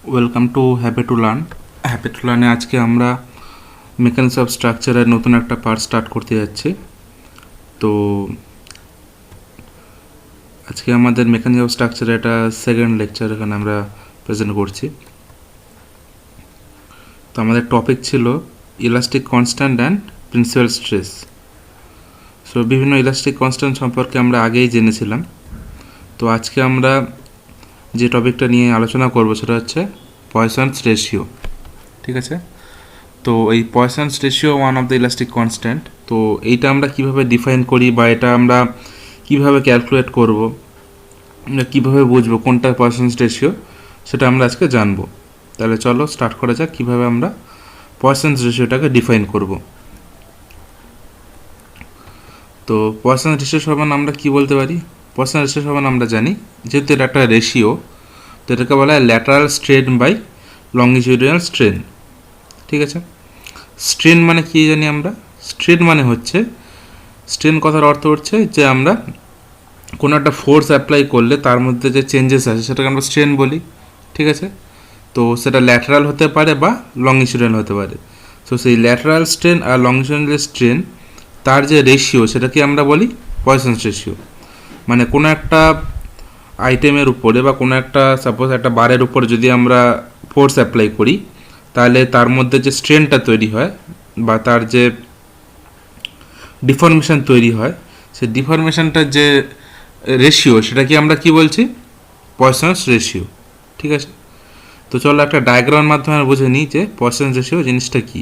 Welcome to happy to learn. Happy to লার্নে আজকে আমরা মেকানিক্স অফ স্ট্রাকচারের নতুন একটা পার্ট স্টার্ট করতে যাচ্ছি। তো আজকে আমাদের মেকানিক্স অফ স্ট্রাকচারের একটা সেকেন্ড লেকচার এখানে আমরা প্রেজেন্ট করছি। তো আমাদের টপিক ছিল elastic constant and principal stress. So বিভিন্ন ইলাস্টিক কনস্ট্যান্ট সম্পর্কে আমরা আগেই জেনেছিলাম। তো আজকে আমরা যে টপিকটা নিয়ে আলোচনা করব সেটা হচ্ছে পয়সনস রেশিও। ঠিক আছে, তো এই Poisson's ratio one of the elastic constant. তো এইটা আমরা কিভাবে ডিফাইন করি বা এটা আমরা কিভাবে ক্যালকুলেট করব, কিভাবে বুঝবো কোনটা পয়সনস রেশিও, সেটা আমরা আজকে জানবো। তাহলে চলো স্টার্ট করা যাক কিভাবে আমরা পয়সনস রেশিওটাকে ডিফাইন করব। তো পয়সনস রেশিও সমান আমরা কি বলতে পারি? পয়সনস রেশিও সমান আমরা জানি যেহেতু এটা একটা রেশিও, তো এটাকে বলা হয় lateral strain by longitudinal strain. ঠিক আছে, স্ট্রেন মানে কি জানি আমরা? স্ট্রেন মানে হচ্ছে, স্ট্রেন কথার অর্থ হচ্ছে যে আমরা কোনো একটা ফোর্স অ্যাপ্লাই করলে তার মধ্যে যে চেঞ্জেস আছে সেটাকে আমরা স্ট্রেন বলি। ঠিক আছে, তো সেটা ল্যাটারাল হতে পারে বা লংগিটিউডিনাল হতে পারে। তো সেই ল্যাটারাল স্ট্রেন আর লংগিটিউডিনাল স্ট্রেন তার যে রেশিও সেটাকে আমরা বলি পয়সনস রেশিও। মানে কোনো একটা আইটেমের উপরে বা কোনো একটা সাপোজ একটা বারের উপরে যদি আমরা ফোর্স অ্যাপ্লাই করি তাহলে তার মধ্যে যে স্ট্রেনটা তৈরি হয় বা তার যে ডিফরমেশন তৈরি হয়, সেই ডিফরমেশনটার যে রেশিও সেটাকে আমরা কি বলছি? পয়সনস রেশিও। ঠিক আছে, তো চলো একটা ডায়াগ্রামের মাধ্যমে বুঝে নিই যে পয়সনস রেশিও জিনিসটা কি।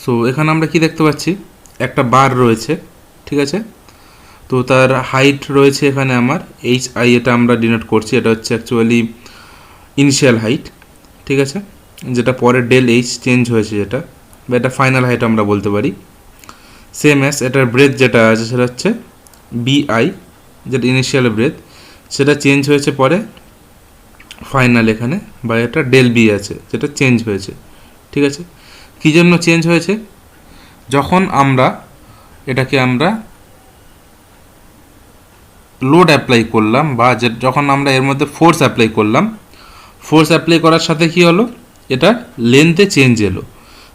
সো এখানে আমরা কি দেখতে পাচ্ছি, একটা বার রয়েছে। ঠিক আছে, তো তার হাইট রয়েছে এখানে আমার এইচ আই, এটা আমরা ডিনোট করছি, এটা হচ্ছে অ্যাকচুয়ালি ইনিশিয়াল হাইট। ঠিক আছে, যেটা পরে ডেল এইচ চেঞ্জ হয়েছে যেটা, বা এটা ফাইনাল হাইট আমরা বলতে পারি। সেম অ্যাস এটার ব্রেথ যেটা আছে সেটা হচ্ছে বিআই, যেটা ইনিশিয়াল ব্রেথ, সেটা চেঞ্জ হয়েছে পরে ফাইনাল এখানে, বা এটা ডেল বি আছে যেটা চেঞ্জ হয়েছে। ঠিক আছে, কী জন্য চেঞ্জ হয়েছে? যখন আমরা এটাকে আমরা লোড অ্যাপ্লাই করলাম বা যখন আমরা এর মধ্যে ফোর্স অ্যাপ্লাই করলাম, ফোর্স অ্যাপ্লাই করার সাথে কি হলো, এটা লেন্থে চেঞ্জ এলো।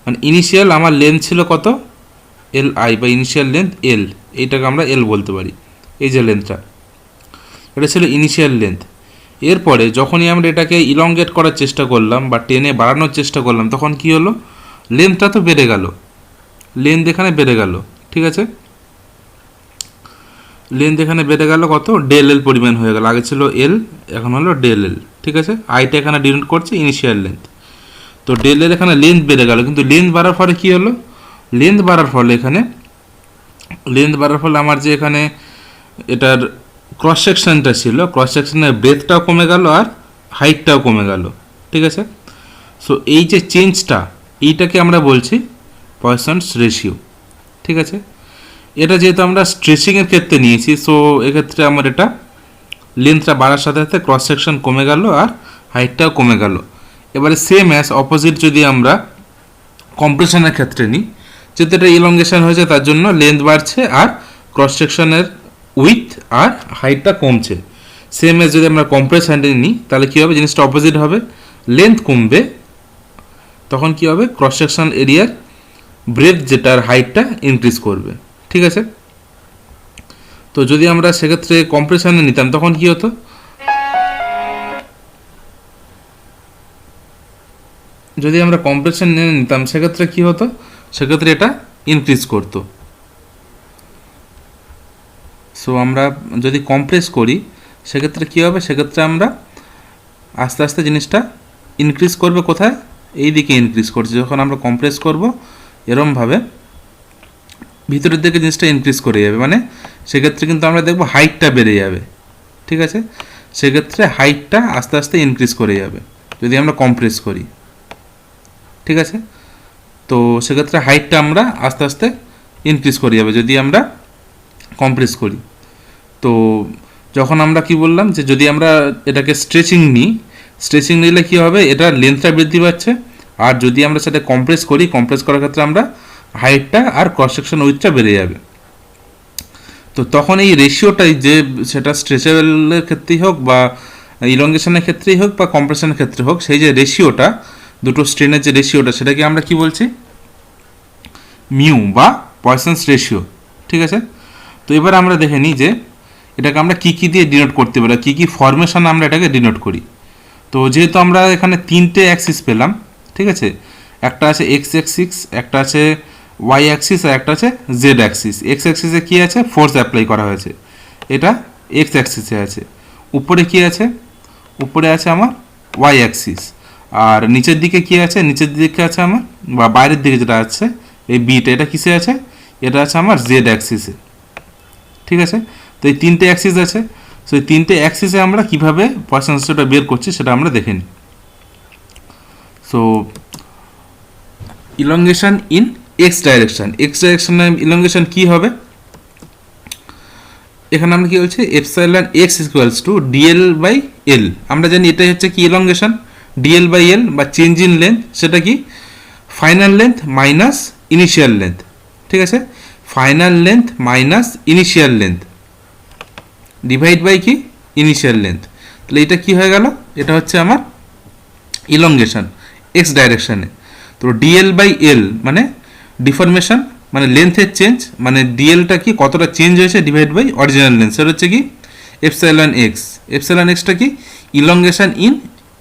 মানে ইনিশিয়াল আমার লেন্থ ছিল কত? এল আই বা ইনিশিয়াল লেন্থ এল, এইটাকে আমরা এল বলতে পারি। এই যে লেন্থটা, এটা ছিল ইনিশিয়াল লেন্থ। এরপরে যখনই আমরা এটাকে ইলংগেট করার চেষ্টা করলাম বা টেনে বাড়ানোর চেষ্টা করলাম, তখন কি হলো, লেন্থটা তো বেড়ে গেল, লেন্থ এখানে বেড়ে গেল। ঠিক আছে, লেন্থ এখানে বেড়ে গেল কত? ডেল এল পরিমাণ হয়ে গেল। আগে ছিল এল, এখন হলো ডেল এল। ঠিক আছে, আইটা এখানে ডিনোট করছে ইনিশিয়াল লেন্থ। তো ডেল এল এখানে লেন্থ বেড়ে গেল, কিন্তু লেন্থ বাড়ার ফলে কী হলো, লেন্থ বাড়ার ফলে এখানে লেন্থ বাড়ার ফলে আমার যে এখানে এটার ক্রস সেকশনটা ছিল, ক্রস সেকশনের ব্রেথটাও কমে গেল আর হাইটটাও কমে গেল। ঠিক আছে, সো এই যে চেঞ্জটা, এইটাকে আমরা বলছি পয়সনস রেশিও। ঠিক আছে, এটা যেহেতু আমরা স্ট্রেচিংয়ের ক্ষেত্রে নিয়েছি, সো এক্ষেত্রে আমার এটা লেন্থটা বাড়ার সাথে সাথে ক্রস সেকশন কমে গেল আর হাইটটাও কমে গেল। এবারে সেম অ্যাজ অপোজিট যদি আমরা কম্প্রেশনের ক্ষেত্রে নিই, যেহেতু এটা ইলংগেশন হয়েছে তার জন্য লেন্থ বাড়ছে আর ক্রস সেকশনের উইথ আর হাইটটা কমছে। সেম অ্যাজ যদি আমরা কম্প্রেশনে নিই তাহলে কী হবে, জিনিসটা অপোজিট হবে, লেন্থ কমবে, তখন কী হবে, ক্রস সেকশন এরিয়ার ব্রেথ যেটার হাইটটা ইনক্রিজ করবে। ঠিক আছে, তো যদি আমরা সেক্ষেত্রে কম্প্রেশনে নিতাম তখন কি হতো, যদি আমরা কম্প্রেশন নিয়ে নিতাম সেক্ষেত্রে কি হতো, সেক্ষেত্রে এটা ইনক্রিজ করতো। সো আমরা যদি কম্প্রেস করি সেক্ষেত্রে কী হবে, সেক্ষেত্রে আমরা আস্তে আস্তে জিনিসটা ইনক্রিজ করবে কোথায়, এই দিকে ইনক্রিজ করছে। যখন আমরা কম্প্রেস করব এরমভাবে ভিতরের দিকে জিনিসটা ইনক্রিজ করে যাবে, মানে সেক্ষেত্রে কিন্তু আমরা দেখব হাইটটা বেড়ে যাবে। ঠিক আছে, সেক্ষেত্রে হাইটটা আস্তে আস্তে ইনক্রিজ করে যাবে যদি আমরা কম্প্রেস করি। ঠিক আছে, তো সেক্ষেত্রে হাইটটা আমরা আস্তে আস্তে ইনক্রিজ করে যাবে যদি আমরা কম্প্রেস করি। তো যখন আমরা কি বললাম যে যদি আমরা এটাকে স্ট্রেচিং নিই, স্ট্রেচিং নিলে কী হবে, এটার লেন্থটা বৃদ্ধি পাচ্ছে, আর যদি আমরা সেটা কম্প্রেস করি, কম্প্রেস করার ক্ষেত্রে আমরা হাইটটা আর ক্রস সেকশন উইথটা বেড়ে যাবে। তো তখন এই রেশিওটাই যে সেটা স্ট্রেচেবলের ক্ষেত্রেই হোক বা ইলঙ্গেশনের ক্ষেত্রেই হোক বা কম্প্রেশনের ক্ষেত্রে হোক, সেই যে রেশিওটা, দুটো স্ট্রেনের যে রেশিওটা, সেটাকে আমরা কি বলছি, মিউ বা পয়সন্স রেশিও। ঠিক আছে, তো এবার আমরা দেখে নিই যে এটাকে আমরা কী কী দিয়ে ডিনোট করতে পারি, কী কী ফরমেশন আমরা এটাকে ডিনোট করি। তো যেহেতু আমরা এখানে তিনটে অ্যাক্সিস পেলাম, ঠিক আছে, একটা আছে এক্স অ্যাক্সিস, একটা আছে ওয়াই অ্যাক্সিস, আর একটা আছে জেড অ্যাক্সিস। এক্স অ্যাক্সিসে কী আছে, ফোর্স অ্যাপ্লাই করা হয়েছে, এটা এক্স অ্যাক্সিসে আছে। উপরে কী আছে, উপরে আছে আমার ওয়াই অ্যাক্সিস। আর নিচের দিকে কী আছে, নিচের দিকে আছে আমার, বা বাইরের দিকে যেটা আছে এই বিটা, এটা কিসে আছে, এটা আছে আমার জেড অ্যাক্সিসে। ঠিক আছে, তো এই তিনটে অ্যাক্সিস আছে। সো এই তিনটে অ্যাক্সিসে আমরা কীভাবে পয়সন্স রেশিওটা বের করছি সেটা আমরা দেখে নিই। So elongation in X direction, X ডাইরেকশনে ইলঙ্গেশন কী হবে, এখানে আমরা কী বলছি, epsilon X equals to DL by L. আমরা জানি এটাই হচ্ছে কি ইলঙ্গেশন, ডিএল বাই এল বা চেঞ্জ ইন লেন্থ, সেটা কি final length minus initial length. ঠিক আছে, final length minus initial length divide by কি ইনিশিয়াল লেন্থ। তাহলে এটা কি হয়ে গেল, এটা হচ্ছে আমার ইলঙ্গেশন এক্স ডাইরেকশানে। তো ডিএল বাই এল মানে ডিফরমেশন, মানে লেন্থের চেঞ্জ, মানে ডিএলটা কি কতটা চেঞ্জ হয়েছে ডিভাইড বাই অরিজিনাল লেন্থ, সেটা হচ্ছে কি এপসাইলন এক্স। এপসাইলন এক্সটা কি elongation in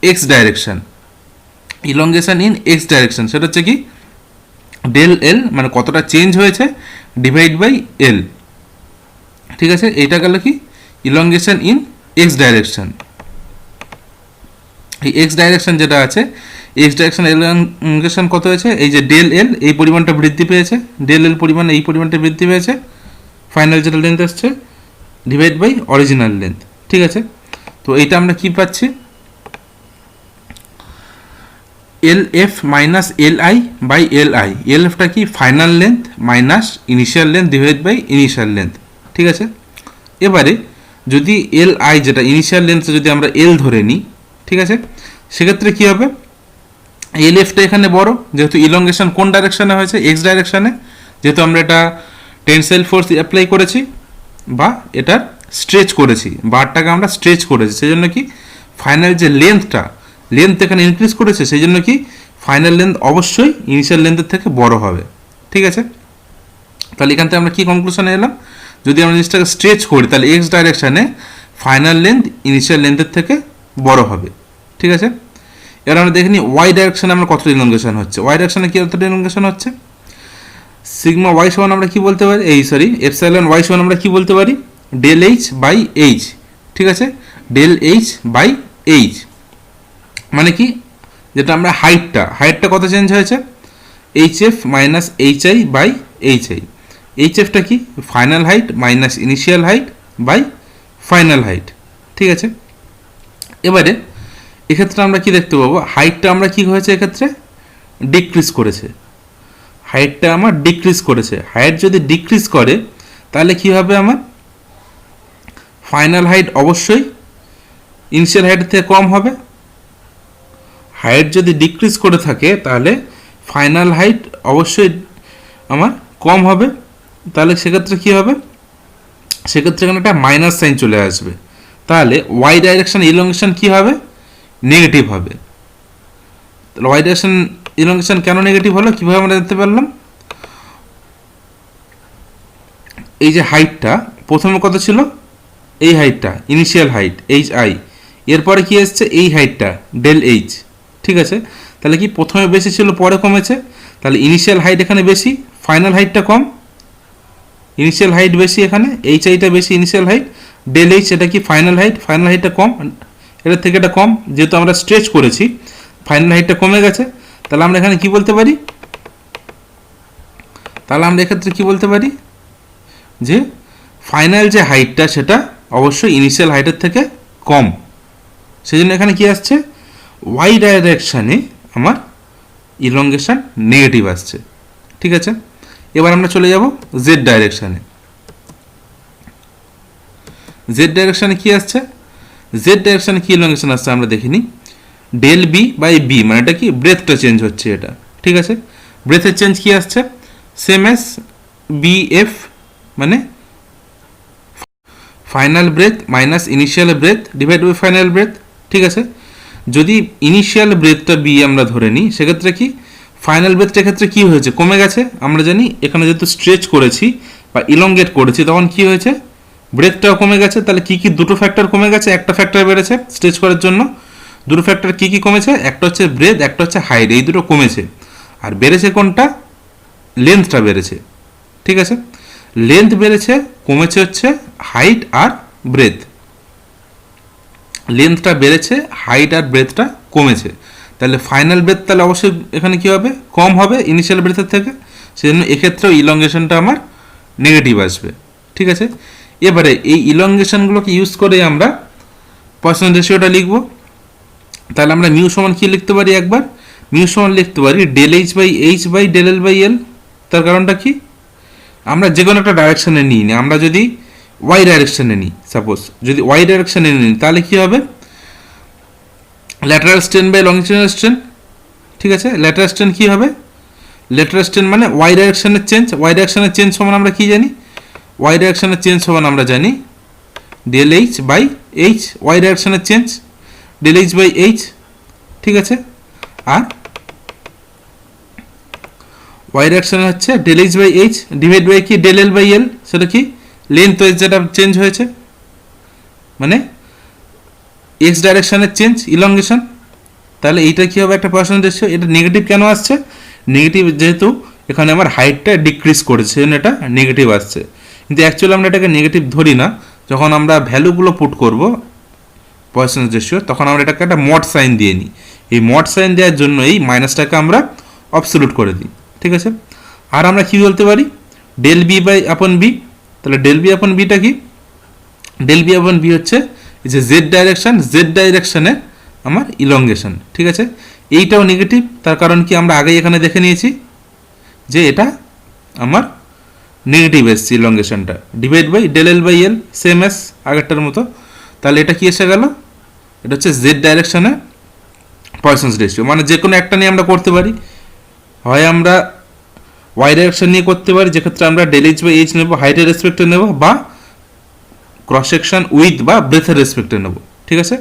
X direction, elongation in X direction সেটা হচ্ছে কি ডেল এল, মানে কতটা চেঞ্জ হয়েছে ডিভাইড বাই এল। ঠিক আছে, এইটা গেল কি ইলঙ্গেশন ইন এক্স ডাইরেকশন। এই এক্স ডাইরেকশন যেটা আছে, এক্স ডাইরেকশন ইলঙ্গেশন কত হয়েছে, এই যে ডেল এল এই পরিমাণটা বৃদ্ধি পেয়েছে, ডেল এল পরিমাণ এই পরিমাণটা বৃদ্ধি পেয়েছে, ফাইনাল যেটা লেন্থ আসছে ডিভাইড বাই অরিজিনাল লেন্থ। ঠিক আছে, তো এইটা আমরা কি পাচ্ছি, L F minus L I by L I. L এফটা কি final length minus initial length divide by initial length. ঠিক আছে, এবারে যদি এল আই যেটা ইনিশিয়াল লেন্থে যদি আমরা এল ধরে নিই, ঠিক আছে, সেক্ষেত্রে কী হবে, এল এফটা এখানে বড়, যেহেতু ইলঙ্গেশন কোন ডাইরেকশানে হয়েছে, এক্স ডাইরেকশানে, যেহেতু আমরা এটা টেনসাইল ফোর্স অ্যাপ্লাই করেছি বা এটার স্ট্রেচ করেছি, বারটাকে আমরা স্ট্রেচ করেছি, সেই জন্য কি ফাইনাল যে লেন্থটা, লেন্থ এখানে ইনক্রিজ করেছে, সেই জন্য কি ফাইনাল লেন্থ অবশ্যই ইনিশিয়াল লেন্থের থেকে বড় হবে। ঠিক আছে, তাহলে এখান থেকে আমরা কি কনক্লুশনে এলাম, যদি আমরা জিনিসটাকে স্ট্রেচ করি তাহলে এক্স ডাইরেকশানে ফাইনাল লেন্থ ইনিশিয়াল লেন্থের থেকে বড় হবে। ঠিক আছে, এবার আমরা দেখে নিই ওয়াই ডাইরেকশানে আমরা কতটা ইলঙ্গেশন হচ্ছে, ওয়াই ডাইরেকশানে কি কতটা ইলঙ্গেশন হচ্ছে, সিগমা ওয়াই সমান আমরা কি বলতে পারি, এপসাইলন ওয়াই সমান আমরা কি বলতে পারি, ডেল এইচ বাই এইচ। ঠিক আছে, ডেল এইচ বাই এইচ মানে কি, যেটা আমরা হাইটটা কত চেঞ্জ হয়েছে, H F minus H I by H I. H এফটা কি final height minus initial height by final height. ঠিক আছে, এবারে এক্ষেত্রে আমরা কি দেখতে পাবো, হাইটটা আমরা কি হয়েছে এক্ষেত্রে ডিক্রিজ করেছে, হাইটটা আমার ডিক্রিজ করেছে। হাইট যদি ডিক্রিজ করে তাহলে কি হবে, আমার ফাইনাল হাইট অবশ্যই ইনিশিয়াল হাইটের থেকে কম হবে। হাইট যদি ডিক্রিজ করে থাকে তাহলে ফাইনাল হাইট অবশ্যই আমার কম হবে। তাহলে সেক্ষেত্রে কী হবে, সেক্ষেত্রে এখানে একটা মাইনাস সাইন চলে আসবে, তাহলে ওয়াই ডাইরেকশন ইলঙ্গেশন কী হবে, নেগেটিভ হবে। তাহলে ওয়াই ডাইরেকশন ইলঙ্গেশন কেন নেগেটিভ হলো, কীভাবে আমরা জানতে পারলাম, এই যে হাইটটা প্রথমে কত ছিল, এই হাইটটা ইনিশিয়াল হাইট এইচ আই, এরপরে কি এসছে এই হাইটটা ডেল এইচ। ঠিক আছে, তাহলে কি প্রথমে বেশি ছিল পরে কমেছে, তাহলে ইনিশিয়াল হাইট এখানে বেশি, ফাইনাল হাইটটা কম, ইনিশিয়াল হাইট বেশি এখানে, এইচ আইটা বেশি ইনিশিয়াল হাইট, ডেল এইচ এটা কি ফাইনাল হাইটটা কম, এটার থেকে এটা কম, যেহেতু আমরা স্ট্রেচ করেছি ফাইনাল হাইটটা কমে গেছে। তাহলে আমরা এখানে কি বলতে পারি, তাহলে আমরা এক্ষেত্রে কি বলতে পারি যে ফাইনাল যে হাইটটা সেটা অবশ্যই ইনিশিয়াল হাইটের থেকে কম, সেই জন্য এখানে কি আসছে, ওয়াই ডাইরেকশানে আমার ইলঙ্গেশন নেগেটিভ আসছে। ঠিক আছে, এবার আমরা চলে যাব জেড ডাইরেকশানে। জেড ডাইরেকশানে কি আসছে, জেড ডাইরেকশানে কি ইলঙ্গেশন আসছে আমরা দেখিনি, ডেল বি বাই বি, মানে এটা কি ব্রেথটা চেঞ্জ হচ্ছে এটা। ঠিক আছে, ব্রেথের চেঞ্জ কি আসছে, সেম এস বি এফ মানে final breadth minus initial breadth divide by final breadth, ঠিক আছে। যদি ইনিশিয়াল ব্রেথটা বি আমরা ধরে নিই, সেক্ষেত্রে কি ফাইনাল ব্রেথটার ক্ষেত্রে কি হয়েছে, কমে গেছে। আমরা জানি এখানে যেহেতু স্ট্রেচ করেছি বা ইলংগেট করেছি, তখন কি হয়েছে, ব্রেথটাও কমে গেছে। তাহলে কি কি দুটো ফ্যাক্টর কমে গেছে, একটা ফ্যাক্টর বেড়েছে স্ট্রেচ করার জন্য। দুটো ফ্যাক্টর কি কি কমেছে, একটা হচ্ছে ব্রেথ, একটা হচ্ছে হাইট, এই দুটো কমেছে। আর বেড়েছে কোনটা, লেন্থটা বেড়েছে, ঠিক আছে। লেন্থ বেড়েছে, কমেছে হচ্ছে হাইট আর ব্রেথ। লেন্থটা বেড়েছে, হাইট আর ব্রেথটা কমেছে। তাহলে ফাইনাল ব্রেথ তাহলে অবশ্যই এখানে কী হবে, কম হবে ইনিশিয়াল ব্রেথের থেকে। সেজন্য এক্ষেত্রেও ইলংগেশনটা আমার নেগেটিভ আসবে, ঠিক আছে। এবারে এই ইলংগেশনগুলোকে ইউজ করে আমরা পয়সন রেশিওটা লিখব। তাহলে আমরা মিউ সমান কী লিখতে পারি, একবার মিউ সমান লিখতে পারি del H by H by del L by L. তার কারণটা কি, আমরা যে কোনো একটা ডাইরেকশানে নিই না, আমরা যদি ওয়াই ডাইরেকশানে নিই, সাপোজ যদি ওয়াই ডাইরেকশানে নিই, তাহলে কী হবে, ল্যাটারাল স্ট্রেন বাই লংজিটিউডাল স্ট্রেন, ঠিক আছে। ল্যাটারাল স্ট্রেন কী হবে, ল্যাটারাল স্ট্রেন মানে ওয়াই ডাইরেকশানের চেঞ্জ। ওয়াই ডাইরেকশানের চেঞ্জ সমান আমরা কী জানি, ওয়াই ডাইরেকশানের চেঞ্জ সমান আমরা জানি del H by H, Y ডাইরেকশানের change del H by H, ঠিক আছে। আর ওয়াই ডাইরেকশানে হচ্ছে del H by H divide by কি ডেল এল বাই এল, সেটা কি লেন্থ ওয়াইজ যেটা চেঞ্জ হয়েছে, মানে এক্স ডাইরেকশানের চেঞ্জ ইলংগেশন। তাহলে এইটা কী হবে, একটা পয়সন রেশিও। এটা নেগেটিভ কেন আসছে, নেগেটিভ যেহেতু এখানে আমার হাইটটা ডিক্রিজ করেছে, সেজন্য এটা নেগেটিভ আসছে। কিন্তু অ্যাকচুয়ালি আমরা এটাকে নেগেটিভ ধরি না, যখন আমরা ভ্যালুগুলো পুট করব পয়সন রেশিও, তখন আমরা এটাকে একটা মড সাইন দিয়ে নিই। এই মড সাইন দেওয়ার জন্য এই মাইনাসটাকে আমরা অবসলিউট করে দিই, ঠিক আছে। আর আমরা কী বলতে পারি, ডেল বি বাই আপন বি। তাহলে ডেল বি আপন বিটা কি, ডেল বি আপন বি হচ্ছে এই যে জেড ডাইরেকশান, জেড ডাইরেকশানে আমার ইলংগেশন, ঠিক আছে। এইটাও নেগেটিভ, তার কারণ কি আমরা আগেই এখানে দেখে নিয়েছি যে এটা আমার নেগেটিভ এসছে ইলংগেশনটা, divide by del L by L, same as আগেরটার মতো। তাহলে এটা কি এসে গেল, এটা হচ্ছে জেড ডাইরেকশানে পয়সনস রেশিও। মানে যে কোনো একটা নিয়ে আমরা করতে পারি, হয় আমরা ওয়াই ডাইরেকশন নিয়ে করতে পারি, যেক্ষেত্রে আমরা ডেল এইচ বাই এইচ নেবো, হাইটের রেসপেক্টে নেব, বা ক্রস সেকশন উইথ বা ব্রেথের রেসপেক্টে নেব, ঠিক আছে।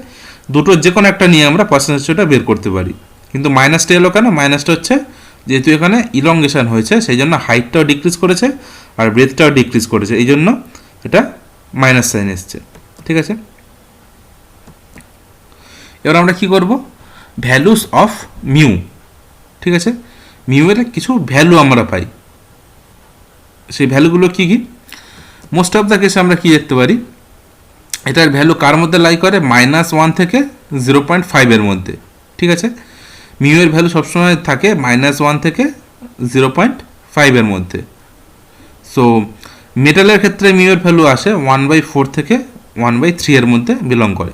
দুটো যে কোনো একটা নিয়ে আমরা পয়সন রেশিওটা বের করতে পারি। কিন্তু মাইনাসটা এলো কেন, মাইনাসটা হচ্ছে যেহেতু এখানে ইলংগেশন হয়েছে, সেই জন্য হাইটটাও ডিক্রিজ করেছে আর ব্রেথটাও ডিক্রিজ করেছে, এই জন্য এটা মাইনাস সাইন এসছে, ঠিক আছে। এবার আমরা কি করব, ভ্যালুস অফ মিউ, ঠিক আছে। মিউ এর কিছু ভ্যালু আমরা পাই, সেই ভ্যালুগুলো কী কী, মোস্ট অফ দ্য কেসে আমরা কী দেখতে পারি, এটার ভ্যালু কার মধ্যে লাই করে, -1 থেকে 0.5 মধ্যে, ঠিক আছে। মিউ এর ভ্যালু সবসময় থাকে -1 থেকে 0.5 মধ্যে। সো মেটালের ক্ষেত্রে মিউ এর ভ্যালু আসে 1/4 থেকে 1/3 মধ্যে বিলং করে,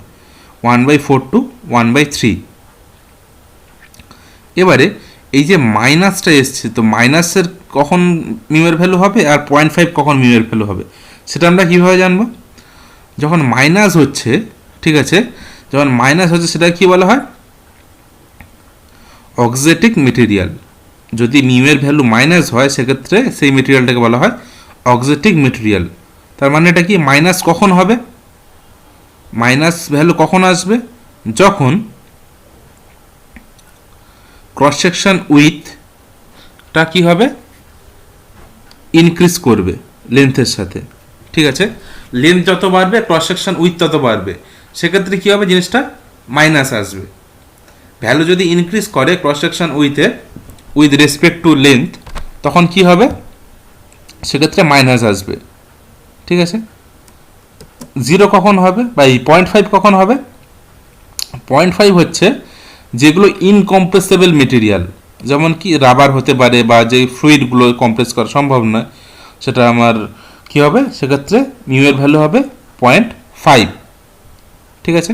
1/4 টু 1/3। এবারে এই যে মাইনাসটা এসছে, তো মাইনাসের কখন মিউ এর ভ্যালু হবে আর 0.5 কখন মিউ এর ভ্যালু হবে, সেটা আমরা কীভাবে জানবো, যখন মাইনাস হচ্ছে, ঠিক আছে, যখন মাইনাস হচ্ছে সেটা কি বলা হয়, অক্সেটিক মেটেরিয়াল। যদি মিউ এর ভ্যালু মাইনাস হয়, সেক্ষেত্রে সেই মেটেরিয়ালটাকে বলা হয় অক্সেটিক মেটেরিয়াল। তার মানে এটা কি, মাইনাস কখন হবে, মাইনাস ভ্যালু কখন আসবে, যখন ক্রস সেকশন উইথটা কী হবে, ইনক্রিজ করবে লেন্থের সাথে, ঠিক আছে। লেন্থ যত বাড়বে ক্রস সেকশন উইথ তত বাড়বে, সেক্ষেত্রে কী হবে, জিনিসটা মাইনাস আসবে। ভ্যালু যদি ইনক্রিজ করে cross section with respect to length, তখন কি হবে, সেক্ষেত্রে মাইনাস আসবে, ঠিক আছে। 0 কখন হবে, বা এই 0.5 কখন হবে, 0.5 হচ্ছে যেগুলো ইনকম্প্রেসেবল মেটেরিয়াল, যেমন কি রাবার হতে পারে, বা যে ফ্লুইডগুলো কম্প্রেস করা সম্ভব নয়, সেটা আমার কি হবে, সেক্ষেত্রে মিউ এর ভ্যালু হবে 0.5, ঠিক আছে।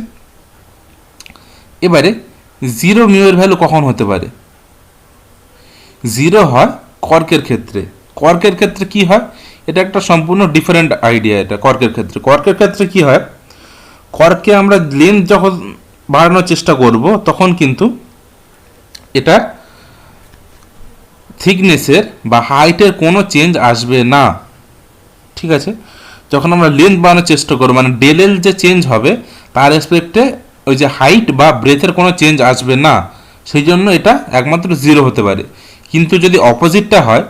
এবারে 0 মিউ এর ভ্যালু কখন হতে পারে, 0 হয় কর্কের ক্ষেত্রে। কর্কের ক্ষেত্রে কি হয়, এটা একটা সম্পূর্ণ ডিফারেন্ট আইডিয়া। এটা কর্কের ক্ষেত্রে কি হয়, কর্কে আমরা লেন্থ যখন বাড়ানোর চেষ্টা করব, তখন কিন্তু এটা থিকনেসের বা হাইটের কোনো চেঞ্জ আসবে না, ঠিক আছে। যখন আমরা লেন্থ বাড়ানোর চেষ্টা করবো, মানে ডেল এল যে চেঞ্জ হবে তার রেসপেক্টে ওই যে হাইট বা ব্রেথের কোনো চেঞ্জ আসবে না, সেই জন্য এটা একমাত্র 0 হতে পারে। কিন্তু যদি অপোজিটটা হয়,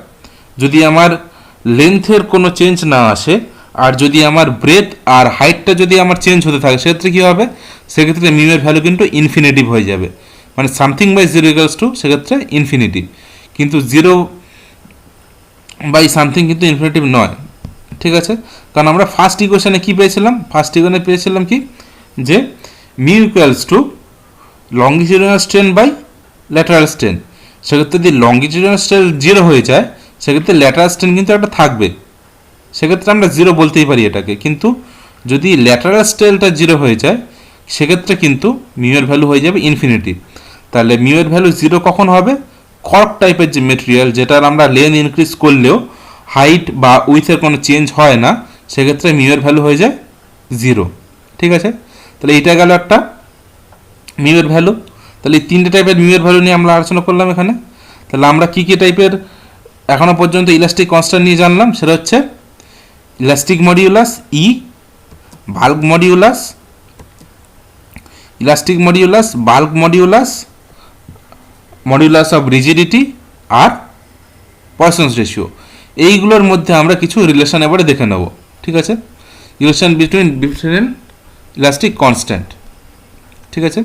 যদি আমার লেন্থের কোনো চেঞ্জ না আসে আর যদি আমার ব্রেথ আর হাইটটা যদি আমার চেঞ্জ হতে থাকে, সেক্ষেত্রে কী হবে, সেক্ষেত্রে মিউ এর ভ্যালু কিন্তু ইনফিনিটিভ হয়ে যাবে, মানে সামথিং বাই 0 ইকুয়ালস টু সেক্ষেত্রে ইনফিনিটিভ, কিন্তু 0 বাই সামথিং কিন্তু ইনফিনিটিভ নয়। ঠিক আছে, কারণ আমরা ফার্স্ট ইকুয়েশনে কী পেয়েছিলাম, ফার্স্ট ইকুয়েশনে পেয়েছিলাম কি, যে মিউ equals to longitudinal strain by lateral strain. সেক্ষেত্রে যদি লঙ্গিটিউডিনাল স্ট্রেন 0 হয়ে যায়, সেক্ষেত্রে ল্যাটারাল স্ট্রেন কিন্তু একটা থাকবে, সেক্ষেত্রে আমরা 0 বলতেই পারি এটাকে। কিন্তু যদি ল্যাটারাল স্ট্রেনটা 0 হয়ে যায়, সেক্ষেত্রে কিন্তু মিউ এর ভ্যালু হয়ে যাবে ইনফিনিটি। তাহলে মিউ এর ভ্যালু 0 কখন হবে, কর্ক টাইপের যে মেটেরিয়াল, যেটার আমরা লেন্থ ইনক্রিজ করলেও হাইট বা উইথের কোনো চেঞ্জ হয় না, সেক্ষেত্রে মিউ এর ভ্যালু হয়ে যায় 0। ঠিক আছে, তাহলে এইটা গেল একটা মিউ এর ভ্যালু। তাহলে এই 3টে টাইপের মিউ এর ভ্যালু নিয়ে আমরা আলোচনা করলাম এখানে। তাহলে আমরা কী কী টাইপের এখনও পর্যন্ত ইলাস্টিক কনস্ট্যান্ট নিয়ে জানলাম, সেটা হচ্ছে elastic modulus E, bulk modulus, elastic modulus, bulk modulus, modulus of rigidity আর পয়সনস রেশিও। এইগুলোর মধ্যে আমরা কিছু রিলেশন এবারে দেখে নেব। ঠিক আছে, রিলেশন বিটুইন ইলাস্টিক কনস্ট্যান্ট। ঠিক আছে,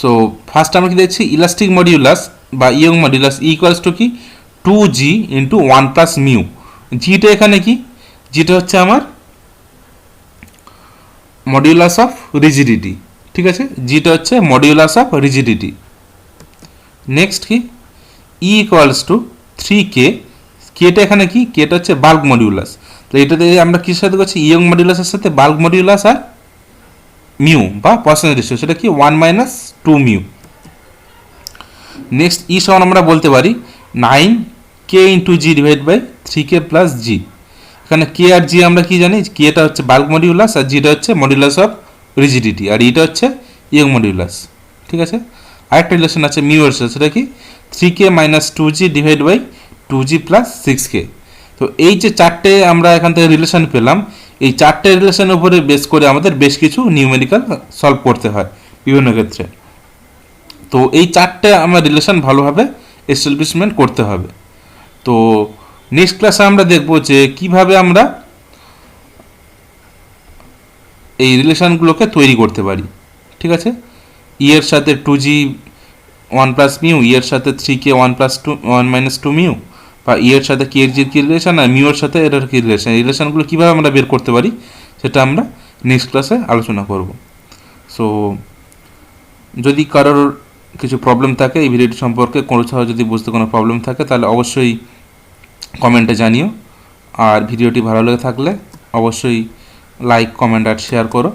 সো ফার্স্ট আমরা কি দেখছি, ইলাস্টিক মডিউলাস বা ইয়ং মডিউলাস ইকুয়ালস টু কি 2g ইন্টু 1 প্লাস মিউ। জিটা এখানে কি, জিটা হচ্ছে আমার মডিউলাস অফ রিজিডিটি। ঠিক আছে, জিটা হচ্ছে মডিউলাস অফ রিজিডিটি। নেক্সট কি, ই ইকুয়ালস টু 3k, কেটা এখানে কি, কেটা হচ্ছে বাল্ক মডিউলাস। তো এটাতে আমরা কিসের সাথে করছি, ইয়ং মডিউলাসের সাথে বাল্ক মডিউলাস আর মিউ বা পয়সন রেশিও, সেটা কি 1 মাইনাস 2 মিউ। নেক্সট ই সমান আমরা বলতে পারি 9k into G divide by 3k plus G. এখানে কে আর জি আমরা কি জানি, কেটা হচ্ছে বাল্ক মডিউলাস আর জিটা হচ্ছে মডিউলাস অফ রিজিডিটি, আর ইটা হচ্ছে ইয়ং মডিউলাস। ঠিক আছে, আরেকটা রিলেশন আছে মিউ এর সাথে, সেটা কি 3k minus 2g divide by 2g plus 6k। তো এই যে চারটে আমরা এখান থেকে রিলেশন পেলাম, এই চারটে রিলেশনের উপরে বেস করে আমাদের বেশ কিছু নিউমেরিক্যাল সলভ করতে হয় বিভিন্ন ক্ষেত্রে। তো এই চারটে আমার রিলেশন ভালোভাবে এস্টাবলিশমেন্ট করতে হবে। তো নেক্সট ক্লাসে আমরা দেখব যে কিভাবে আমরা এই রিলেশনগুলোকে তৈরি করতে পারি। ঠিক আছে, ই এর সাথে 2g 1 প্লাস মিউ, ই এর সাথে 3k 1 প্লাস 1 মাইনাস 2 মিউ, বা ই এর সাথে কে এর জির কী রিলেশন আর মিউ এর সাথে এটার কী রিলেশন, এই রিলেশনগুলো কীভাবে আমরা বের করতে পারি সেটা আমরা নেক্সট ক্লাসে আলোচনা করব। সো যদি কারোর কিছু প্রবলেম থাকে এই ভিডিওটি সম্পর্কে, কোথাও যদি বুঝতে কোনো প্রবলেম থাকে, তাহলে অবশ্যই কমেন্টে জানিও। আর ভিডিওটি ভালো লেগে থাকলে অবশ্যই লাইক, কমেন্ট আর শেয়ার করো।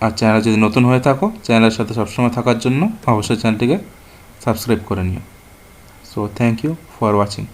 আর চ্যানেল যদি নতুন হয়ে থাকো, চ্যানেলের সাথে সবসময় থাকার জন্য অবশ্যই চ্যানেলটিকে সাবস্ক্রাইব করে নিও। So thank you for watching.